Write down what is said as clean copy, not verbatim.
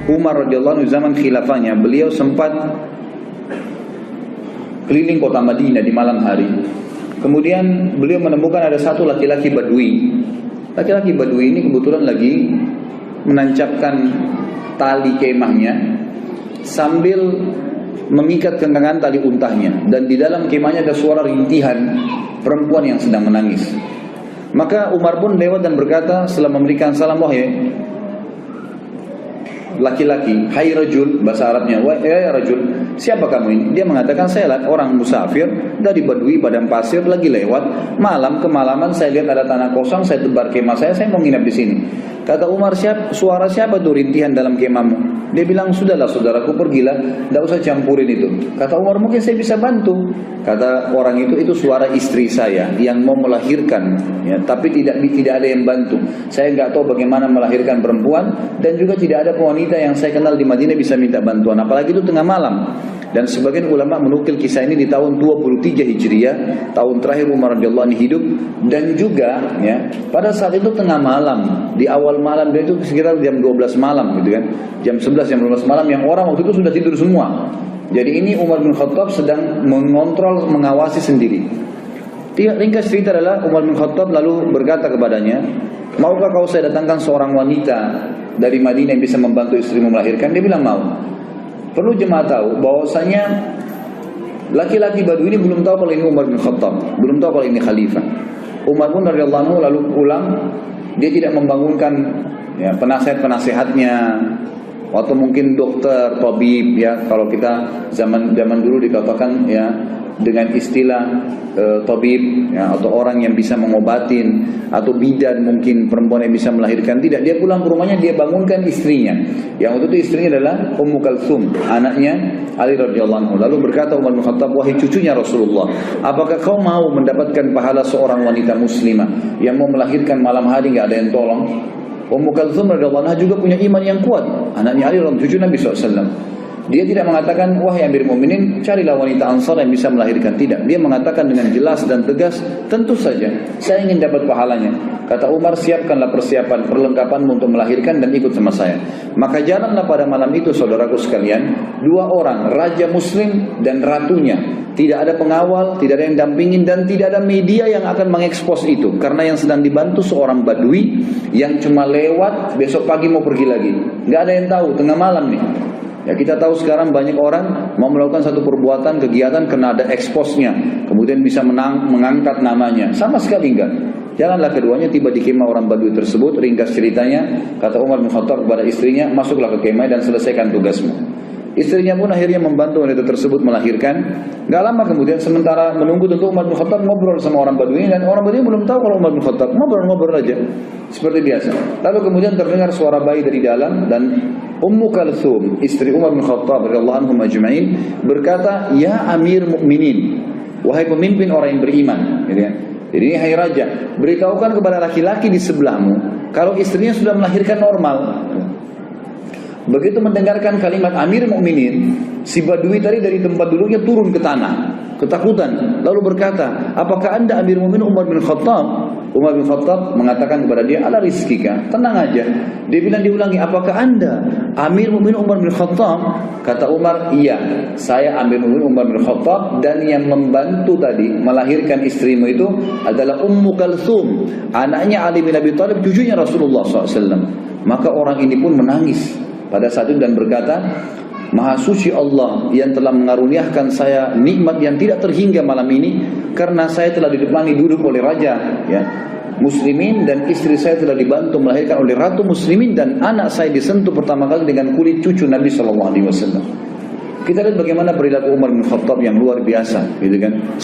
Umar radhiyallahu anhu zaman khilafahnya, beliau sempat keliling kota Madinah di malam hari. Kemudian beliau menemukan ada satu laki-laki Badui. Laki-laki Badui ini kebetulan lagi menancapkan tali kemahnya sambil mengikat kencangan tali untahnya, dan di dalam kemahnya ada suara rintihan perempuan yang sedang menangis. Maka Umar pun lewat dan berkata setelah memberikan salam, wahai laki-laki, hai rajul, bahasa Arabnya, wahai rajul, siapa kamu ini? Dia mengatakan, saya orang musafir dari Badui padang pasir, lagi lewat malam, kemalaman saya lihat ada tanah kosong, saya tebar kemah saya mau nginap di sini. Kata Umar, suara siapa tuh rintihan dalam kemahmu? Dia bilang, sudahlah saudaraku, pergilah, tidak usah campurin itu. Kata Umar, mungkin saya bisa bantu. Kata orang itu suara istri saya yang mau melahirkan, ya, tapi tidak ada yang bantu. Saya nggak tahu bagaimana melahirkan perempuan, dan juga tidak ada wanita yang saya kenal di Madinah bisa minta bantuan, apalagi itu tengah malam. Dan sebagian ulama menukil kisah ini di tahun 23 Hijriah, tahun terakhir Umar radhiyallahu anhu hidup, dan juga ya pada saat itu tengah malam, di awal malam, dan itu sekitar jam 12 malam gitu kan, jam 11 jam 12 malam, yang orang waktu itu sudah tidur semua. Jadi ini Umar bin Khattab sedang mengontrol, mengawasi sendiri. Ringkas cerita adalah Umar bin Khattab lalu berkata kepadanya, maukah kau saya datangkan seorang wanita dari Madinah yang bisa membantu istrimu melahirkan? Dia bilang mau. Perlu jemaah tahu bahwasanya laki-laki Badui ini belum tahu kalau ini Umar bin Khattab, belum tahu kalau ini khalifah. Umar pun radhiyallahu anhu lalu pulang, dia tidak membangunkan ya penasihat-penasihatnya atau mungkin dokter, tabib ya, kalau kita zaman dulu dikatakan ya dengan istilah tabib ya, atau orang yang bisa mengobatin, atau bidan mungkin perempuan yang bisa melahirkan. Tidak, dia pulang ke rumahnya, dia bangunkan istrinya. Yang waktu itu istrinya adalah Ummu Kalsum, anaknya Ali radhiyallahu anhu. Lalu berkata Umar bin Khattab, wahai cucunya Rasulullah, apakah kau mau mendapatkan pahala seorang wanita muslimah yang mau melahirkan malam hari nggak ada yang tolong? Ummu Kalsum radhiyallahu anha juga punya iman yang kuat, anaknya Ali radhiyallahu, cucu Nabi SAW. Dia tidak mengatakan, wahai Amir Mu'minin, carilah wanita Ansar yang bisa melahirkan. Tidak, dia mengatakan dengan jelas dan tegas, tentu saja saya ingin dapat pahalanya. Kata Umar, siapkanlah persiapan, perlengkapanmu untuk melahirkan dan ikut sama saya. Maka jalanlah pada malam itu, saudaraku sekalian, dua orang, raja muslim dan ratunya. Tidak ada pengawal, tidak ada yang dampingin, dan tidak ada media yang akan mengekspos itu. Karena yang sedang dibantu seorang Badui yang cuma lewat, besok pagi mau pergi lagi. Nggak ada yang tahu, tengah malam nih. Ya, kita tahu sekarang banyak orang mau melakukan satu perbuatan, kegiatan, kena ada eksposnya, kemudian bisa mengangkat namanya. Sama sekali enggak. Jalanlah keduanya, tiba di kemah orang Badui tersebut. Ringkas ceritanya, kata Umar bin Khattab kepada istrinya, masuklah ke kemah dan selesaikan tugasmu. Istrinya pun akhirnya membantu wanita tersebut melahirkan. Gak lama kemudian, sementara menunggu, tentu Umar bin Khattab ngobrol sama orang Badui, dan orang Badui belum tahu kalau Umar bin Khattab, ngobrol aja seperti biasa. Lalu kemudian terdengar suara bayi dari dalam, dan Ummu Kalsum, istri Umar bin Khattab radhiyallahu anhum ajma'in, berkata, ya Amir Mukminin, wahai pemimpin orang yang beriman, gitu ya. Jadi ini hai raja, beritahukan kepada laki-laki di sebelahmu kalau istrinya sudah melahirkan normal. Begitu mendengarkan kalimat Amir Mukminin, si Badui tadi dari tempat duduknya turun ke tanah, ketakutan, lalu berkata, apakah anda Amir Mukminin Umar bin Khattab? Umar bin Khattab mengatakan kepada dia, ala rizkika, tenang aja. Dia bilang, diulangi, apakah anda Amir Mukminin Umar bin Khattab? Kata Umar, iya, saya Amir Mukminin Umar bin Khattab, dan yang membantu tadi melahirkan istrimu itu adalah Ummu Kalsum, anaknya Ali bin Abi Thalib, cucunya Rasulullah SAW. Maka orang ini pun menangis pada saat itu dan berkata, Maha suci Allah yang telah mengaruniakan saya nikmat yang tidak terhingga malam ini, karena saya telah ditemani duduk oleh raja ya muslimin, dan istri saya telah dibantu melahirkan oleh ratu muslimin, dan anak saya disentuh pertama kali dengan kulit cucu Nabi SAW. Kita lihat bagaimana perilaku Umar bin Khattab yang luar biasa, gitu kan.